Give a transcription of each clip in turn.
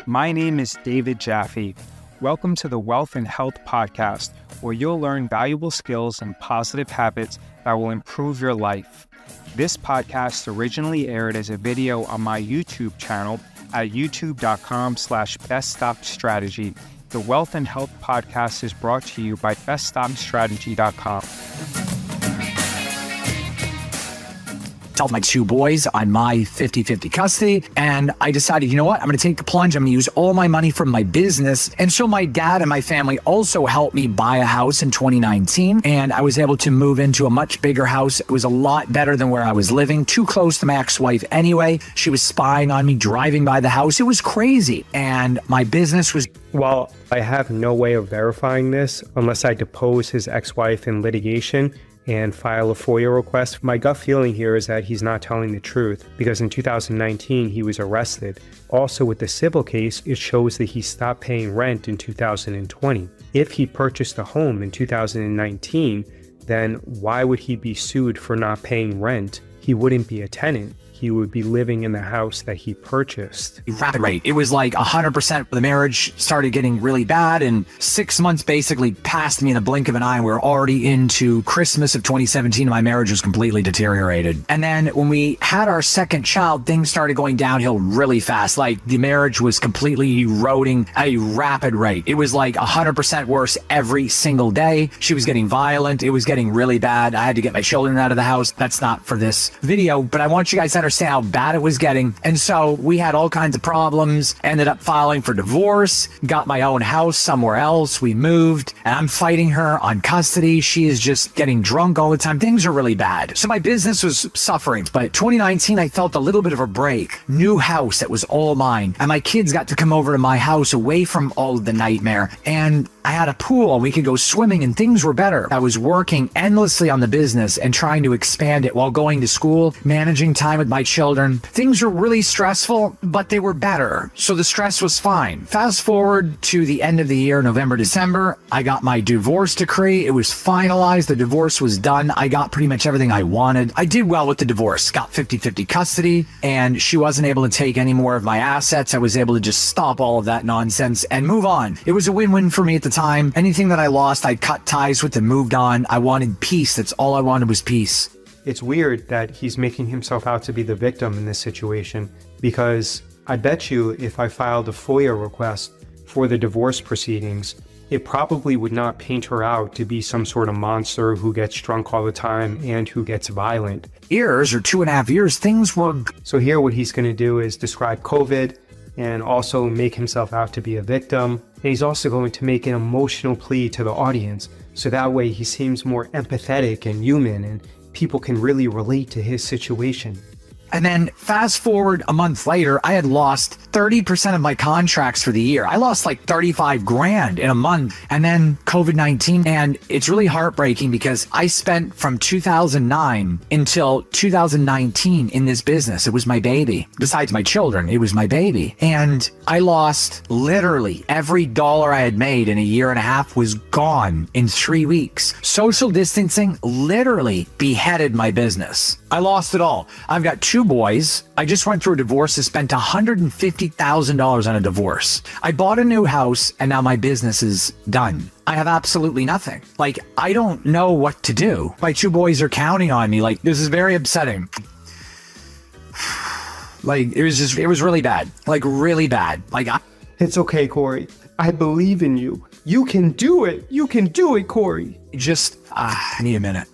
My name is David Jaffe. Welcome to the Wealth and Health Podcast, where you'll learn valuable skills and positive habits that will improve your life. This podcast originally aired as a video on my YouTube channel at youtube.com/beststockstrategy. The Wealth and Health Podcast is brought to you by beststockstrategy.com. Tell my two boys on my 50-50 custody, and I decided, you know what, I'm going to take the plunge. I'm going to use all my money from my business. And so my dad and my family also helped me buy a house in 2019, and I was able to move into a much bigger house. It was a lot better than where I was living, too close to my ex-wife anyway. She was spying on me driving by the house. It was crazy, and my business was... While I have no way of verifying this unless I depose his ex-wife in litigation and file a FOIA request, my gut feeling here is that he's not telling the truth, because in 2019 he was arrested. Also, with the civil case, it shows that he stopped paying rent in 2020. If he purchased a home in 2019, then why would he be sued for not paying rent? He wouldn't be a tenant. He would be living in the house that he purchased. Rapid rate. It was like 100%. The marriage started getting really bad, and 6 months basically passed me in a blink of an eye. We were already into Christmas of 2017, and my marriage was completely deteriorated. And then when we had our second child, things started going downhill really fast. Like, the marriage was completely eroding at a rapid rate. It was like 100% worse every single day. She was getting violent. It was getting really bad. I had to get my children out of the house. That's not for this video, but I want you guys to understand how bad it was getting. And so we had all kinds of problems, ended up filing for divorce, got my own house somewhere else. We moved, and I'm fighting her on custody. She is just getting drunk all the time. Things are really bad. So my business was suffering. But 2019, I felt a little bit of a break. New house that was all mine. And my kids got to come over to my house away from all of the nightmare. And I had a pool and we could go swimming, and things were better. I was working endlessly on the business and trying to expand it while going to school, managing time with my children. Things were really stressful, but they were better. So the stress was fine. Fast forward to the end of the year, November, December, I got my divorce decree. It was finalized. The divorce was done. I got pretty much everything I wanted. I did well with the divorce, got 50-50 custody, and she wasn't able to take any more of my assets. I was able to just stop all of that nonsense and move on. It was a win-win for me at the time. Anything that I lost, I cut ties with and moved on. I wanted peace. That's all I wanted was peace. It's weird that he's making himself out to be the victim in this situation, because I bet you if I filed a FOIA request for the divorce proceedings, it probably would not paint her out to be some sort of monster who gets drunk all the time and who gets violent. Years or 2.5 years, things were... So here what he's going to do is describe COVID and also make himself out to be a victim. And he's also going to make an emotional plea to the audience, so that way he seems more empathetic and human and people can really relate to his situation. And then fast forward a month later, I had lost 30% of my contracts for the year. I lost like 35 grand in a month. And then COVID-19. And it's really heartbreaking because I spent from 2009 until 2019 in this business. It was my baby. Besides my children, it was my baby. And I lost literally every dollar I had made in a year and a half was gone in 3 weeks. Social distancing literally beheaded my business. I lost it all. I've got two boys. I just went through a divorce and spent $150,000 on a divorce. I bought a new house and now my business is done. I have absolutely nothing. Like, I don't know what to do. My two boys are counting on me. Like, this is very upsetting. Like, it was really bad. Like, really bad. Like, It's okay, Corey. I believe in you. You can do it. You can do it, Corey. I need a minute.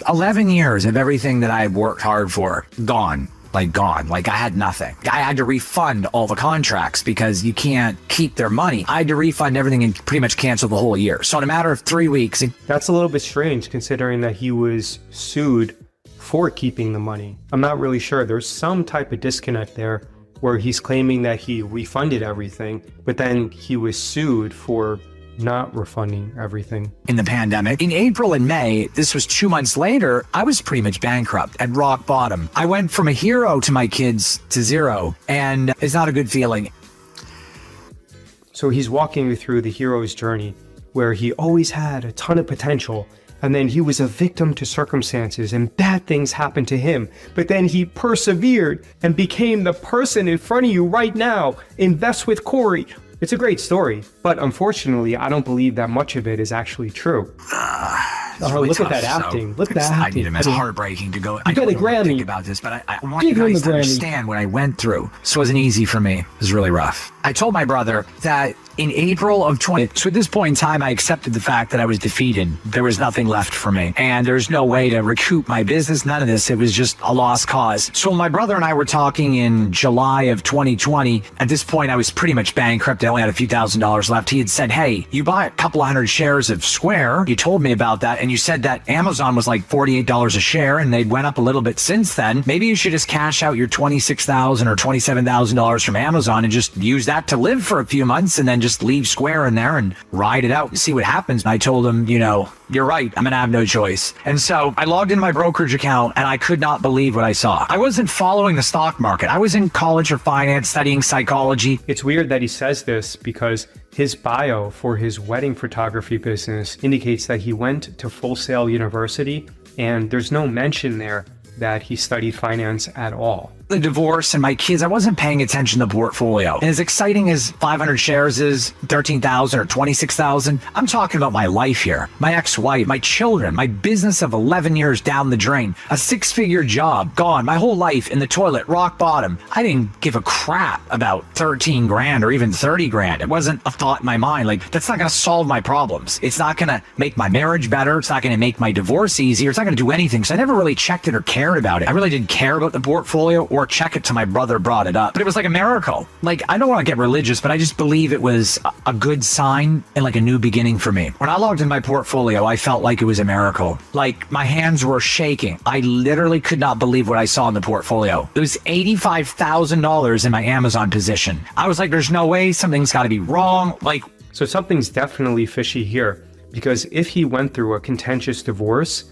11 years of everything that I worked hard for, gone. Like I had nothing. I had to refund all the contracts because you can't keep their money. I had to refund everything and pretty much cancel the whole year. So in a matter of 3 weeks... That's a little bit strange considering that he was sued for keeping the money. I'm not really sure. There's some type of disconnect there where he's claiming that he refunded everything, but then he was sued for not refunding everything. In the pandemic, in April and May, this was 2 months later, I was pretty much bankrupt at rock bottom. I went from a hero to my kids to zero, and it's not a good feeling. So he's walking you through the hero's journey where he always had a ton of potential And then he was a victim to circumstances and bad things happened to him. But then he persevered and became the person in front of you right now. Invest with Corey. It's a great story, but unfortunately, I don't believe that much of it is actually true. Really look tough, at that acting. Look at that I acting. need him. It's heartbreaking to go. You got a Grammy. Think about this, but I want Give you him guys a to Grammy. understand what I went through. This wasn't easy for me. It was really rough. I told my brother that in April of 20, so at this point in time, I accepted the fact that I was defeated. There was nothing left for me, and there's no way to recoup my business. None of this. It was just a lost cause. So my brother and I were talking in July of 2020. At this point, I was pretty much bankrupt. I only had a few $1,000s left. He had said, "Hey, you buy a couple hundred shares of Square. You told me about that, and you said that Amazon was like $48 a share, and they went up a little bit since then. Maybe you should just cash out your $26,000 or $27,000 from Amazon and just use that to live for a few months, and then just leave Square in there and ride it out and see what happens." And I told him, you're right. I'm going to have no choice. And so I logged in my brokerage account and I could not believe what I saw. I wasn't following the stock market. I was in college for finance, studying psychology. It's weird that he says this because his bio for his wedding photography business indicates that he went to Full Sail University, and there's no mention there that he studied finance at all. The divorce and my kids, I wasn't paying attention to the portfolio. And as exciting as 500 shares is, 13,000 or 26,000, I'm talking about my life here. My ex-wife, my children, my business of 11 years down the drain, a 6-figure job, gone, my whole life in the toilet, rock bottom. I didn't give a crap about 13 grand or even 30 grand. It wasn't a thought in my mind. Like, that's not going to solve my problems. It's not going to make my marriage better. It's not going to make my divorce easier. It's not going to do anything. So I never really checked it or cared about it. I really didn't care about the portfolio or check it till my brother brought it up. But it was like a miracle. Like, I don't want to get religious, but I just believe it was a good sign and like a new beginning for me. When I logged in my portfolio, I felt like it was a miracle. Like, my hands were shaking. I literally could not believe what I saw in the portfolio. It was $85,000 in my Amazon position. I was like, there's no way, something's got to be wrong. So something's definitely fishy here, because if he went through a contentious divorce,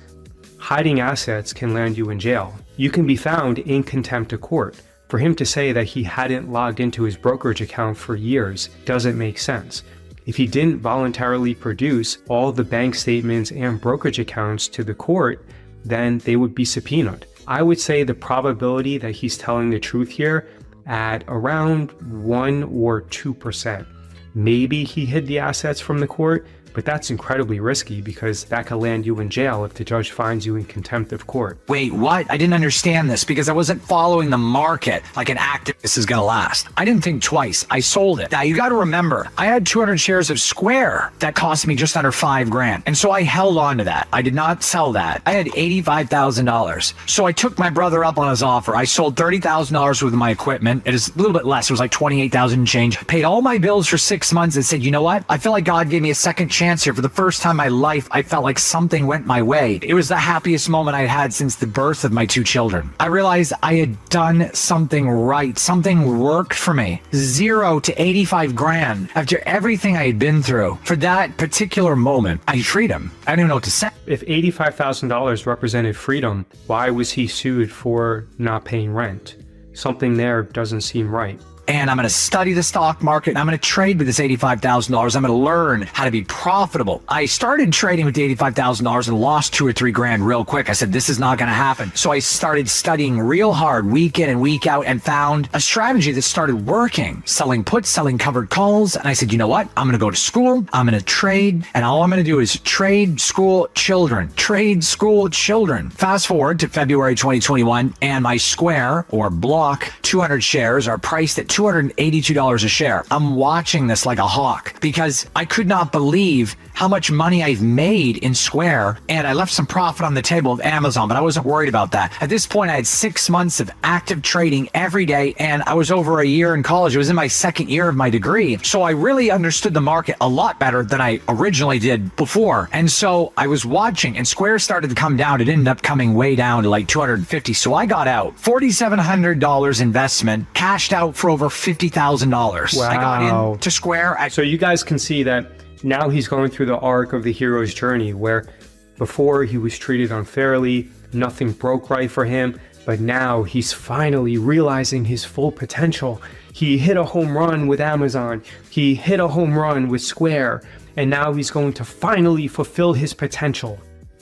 hiding assets can land you in jail. You can be found in contempt of court. For him to say that he hadn't logged into his brokerage account for years doesn't make sense. If he didn't voluntarily produce all the bank statements and brokerage accounts to the court, then they would be subpoenaed. I would say the probability that he's telling the truth here at around 1 or 2%. Maybe he hid the assets from the court, but that's incredibly risky because that could land you in jail if the judge finds you in contempt of court. Wait, what? I didn't understand this because I wasn't following the market like an activist is going to last. I didn't think twice. I sold it. Now, you got to remember, I had 200 shares of Square that cost me just under $5 grand. And so I held on to that. I did not sell that. I had $85,000. So I took my brother up on his offer. I sold $30,000 worth of my equipment. It is a little bit less. It was like $28,000 and change. Paid all my bills for 6 months and said, you know what? I feel like God gave me a second chance here. For the first time in my life, I felt like something went my way. It was the happiest moment I'd had since the birth of my 2 children. I realized I had done something right. Something worked for me. 0 to 85 grand after everything I had been through. For that particular moment, I had freedom. I didn't even know what to say. If $85,000 represented freedom, why was he sued for not paying rent? Something there doesn't seem right. And I'm going to study the stock market, and I'm going to trade with this $85,000. I'm going to learn how to be profitable. I started trading with the $85,000 and lost 2 or 3 grand real quick. I said, this is not going to happen. So I started studying real hard week in and week out and found a strategy that started working, selling puts, selling covered calls. And I said, you know what? I'm going to go to school. I'm going to trade. And all I'm going to do is trade school children, trade school children. Fast forward to February 2021, and my Square or Block 200 shares are priced at $282 a share. I'm watching this like a hawk because I could not believe how much money I've made in Square, and I left some profit on the table of Amazon, but I wasn't worried about that. At this point, I had 6 months of active trading every day, and I was over a year in college. It was in my 2nd year of my degree, so I really understood the market a lot better than I originally did before. And so I was watching, and Square started to come down. It ended up coming way down to like 250, so I got out. $4,700 investment, cashed out for over $50,000. Wow. I got into Square. So you guys can see that now he's going through the arc of the hero's journey where before he was treated unfairly, nothing broke right for him, but now he's finally realizing his full potential. He hit a home run with Amazon, he hit a home run with Square, and now he's going to finally fulfill his potential.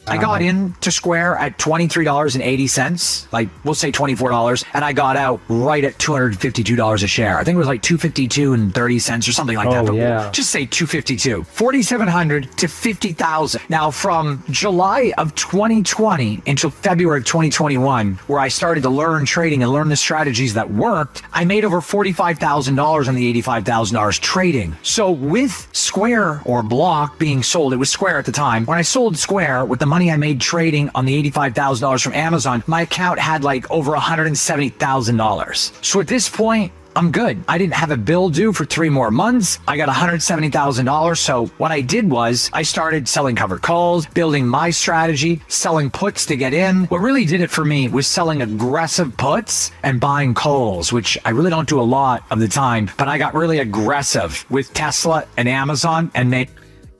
I got into Square at $23.80, like we'll say $24, and I got out right at $252 a share. I think it was like $252.30 or something like that. But yeah. just say $252, $4,700 to $50,000. Now, from July of 2020 until February of 2021, where I started to learn trading and learn the strategies that worked, I made over $45,000 on the $85,000 trading. So with Square or Block being sold, it was Square at the time. When I sold Square with the money I made trading on the $85,000 from Amazon, my account had like over $170,000. So at this point, I'm good. I didn't have a bill due for 3 more months. I got $170,000. So what I did was I started selling covered calls, building my strategy, selling puts to get in. What really did it for me was selling aggressive puts and buying calls, which I really don't do a lot of the time, but I got really aggressive with Tesla and Amazon and made.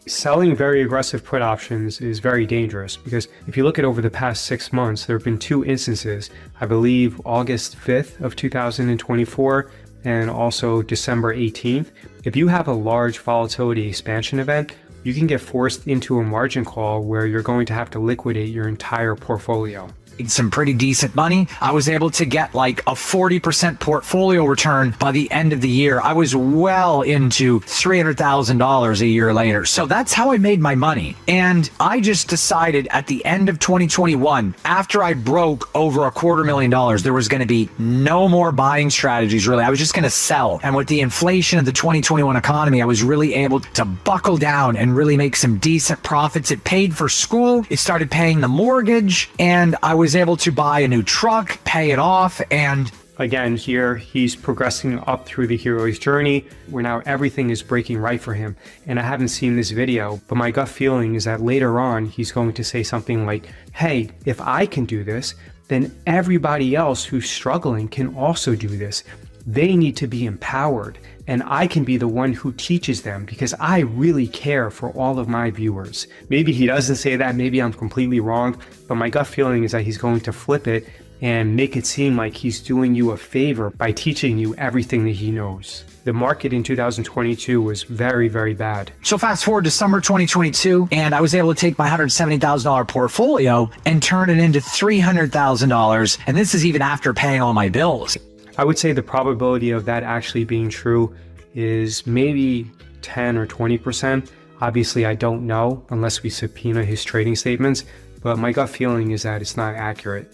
Selling very aggressive put options is very dangerous because if you look at over the past 6 months, there have been 2 instances, I believe August 5th of 2024 and also December 18th. If you have a large volatility expansion event, you can get forced into a margin call where you're going to have to liquidate your entire portfolio. Some pretty decent money. I was able to get like a 40% portfolio return by the end of the year. I was well into $300,000 a year later. So that's how I made my money. And I just decided at the end of 2021, after I broke over $250,000, there was going to be no more buying strategies really. I was just going to sell. And with the inflation of the 2021 economy, I was really able to buckle down and really make some decent profits. It paid for school. It started paying the mortgage, and I was able to buy a new truck, pay it off, and again, here he's progressing up through the hero's journey where now everything is breaking right for him. And I haven't seen this video, but my gut feeling is that later on he's going to say something like, hey, if I can do this, then everybody else who's struggling can also do this. They need to be empowered, and I can be the one who teaches them because I really care for all of my viewers. Maybe he doesn't say that, maybe I'm completely wrong, but my gut feeling is that he's going to flip it and make it seem like he's doing you a favor by teaching you everything that he knows. The market in 2022 was very, very bad. So fast forward to summer 2022, and I was able to take my $170,000 portfolio and turn it into $300,000. And this is even after paying all my bills. I would say the probability of that actually being true is maybe 10 or 20%. Obviously, I don't know unless we subpoena his trading statements, but my gut feeling is that it's not accurate.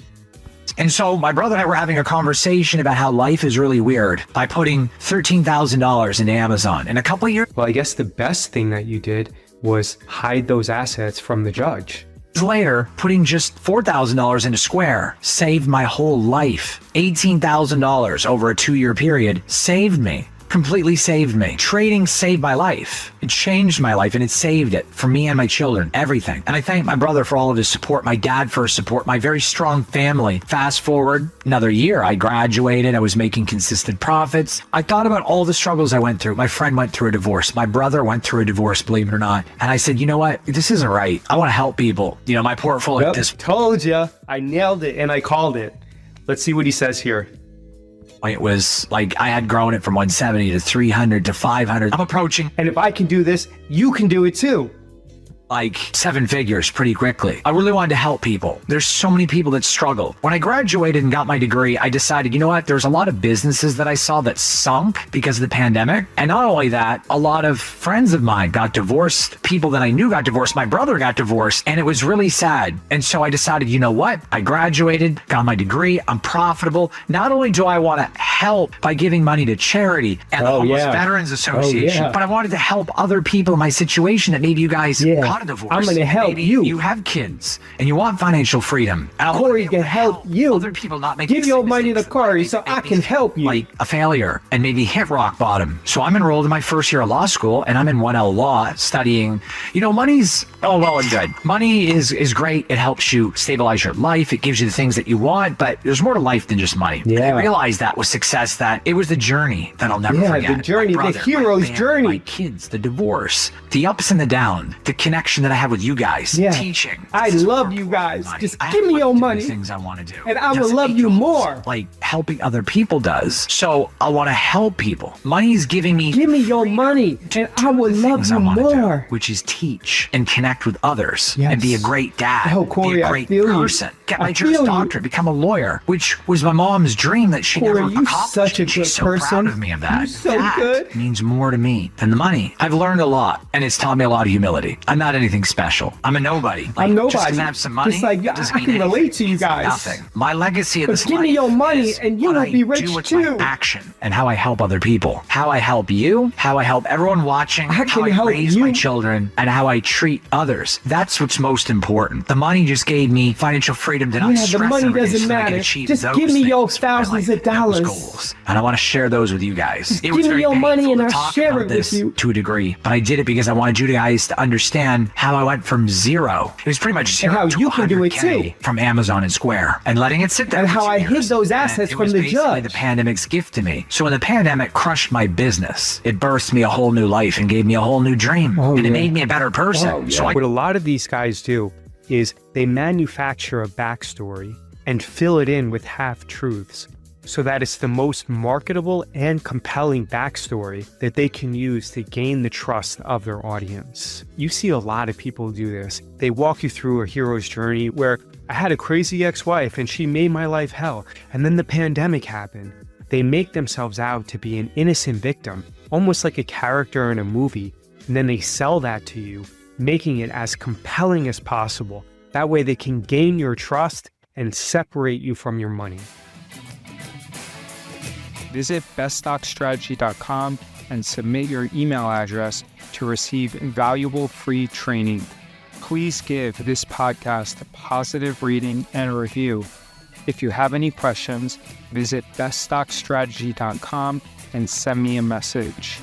And so my brother and I were having a conversation about how life is really weird by putting $13,000 into Amazon in a couple of years. Well, I guess the best thing that you did was hide those assets from the judge. Later, putting just $4,000 into Square saved my whole life. $18,000 over a 2-year period saved me. Completely saved me. Trading saved my life. It changed my life, and it saved it for me and my children, everything. And I thank my brother for all of his support, my dad for his support, my very strong family. Fast forward another year, I graduated, I was making consistent profits. I thought about all the struggles I went through. My friend went through a divorce. My brother went through a divorce, believe it or not. And I said, you know what? This isn't right. I want to help people. You know, my portfolio. Yep, told ya. I nailed it, and I called it. Let's see what he says here. It was like I had grown it from 170 to 300 to 500. I'm approaching. And if I can do this, you can do it too. Like 7 figures pretty quickly. I really wanted to help people. There's so many people that struggle. When I graduated and got my degree, I decided, you know what? There's a lot of businesses that I saw that sunk because of the pandemic. And not only that, a lot of friends of mine got divorced. People that I knew got divorced. My brother got divorced. And it was really sad. And so I decided, you know what? I graduated, got my degree. I'm profitable. Not only do I want to help by giving money to charity and the Homeless Veterans Association, but I wanted to help other people in my situation that maybe you guys got a divorce. I'm going to help maybe you. You have kids and you want financial freedom. And Corey can help you. Other people not make give your money to Corey so I can help you. Like a failure and maybe hit rock bottom. So I'm enrolled in my first year of law school and I'm in 1L law studying. You know, money's well and good. Money is great. It helps you stabilize your life. It gives you the things that you want, but there's more to life than just money. Yeah. I realized that with success, that it was the journey that I'll never forget. The journey, my brother, the hero's my journey. My kids, the divorce, the ups and the downs, the connection connection that I have with you guys, teaching. I love you guys. Just give me your money. Things I want to do. And I will love you more. Like helping other people does. So I want to help people. Money is giving me. Give me your money and I will love you more. Which is teach and connect with others and be a great dad. Oh, Corey, be a great person. Get my Juris Doctorate, become a lawyer, which was my mom's dream that she Corey, never accomplished. Such a good She's so person. proud of me of that. You're so that good. Means more to me than the money. I've learned a lot, and it's taught me a lot of humility. I'm not anything special. I'm a nobody. Like, I'm nobody. Just because I have some money, just like I can relate to you guys. Nothing. My legacy of this give me your money and you will be rich too. My action and how I help other people. How I help you. How I help everyone watching. How I raise my children and how I treat others. That's what's most important. The money just gave me financial freedom to not stress the money every day doesn't so matter. Just give me your thousands of dollars. Goals. And I want to share those with you guys. Give me your money and I'll share it with you. To a degree. But I did it because I wanted you guys to understand how I went from zero. It was pretty much zero and how to you can do it too. From Amazon and Square. And letting it sit there. And how I hid those assets from the judge. The pandemic's gift to me. So when the pandemic crushed my business, it birthed me a whole new life and gave me a whole new dream. And it made me a better person. So what a lot of these guys do is they manufacture a backstory and fill it in with half-truths so that it's the most marketable and compelling backstory that they can use to gain the trust of their audience. You see a lot of people do this. They walk you through a hero's journey where I had a crazy ex-wife and she made my life hell, and then the pandemic happened. They make themselves out to be an innocent victim, almost like a character in a movie, and then they sell that to you, making it as compelling as possible. That way they can gain your trust and separate you from your money. Visit beststockstrategy.com and submit your email address to receive invaluable free training. Please give this podcast a positive rating and review. If you have any questions, visit beststockstrategy.com and send me a message.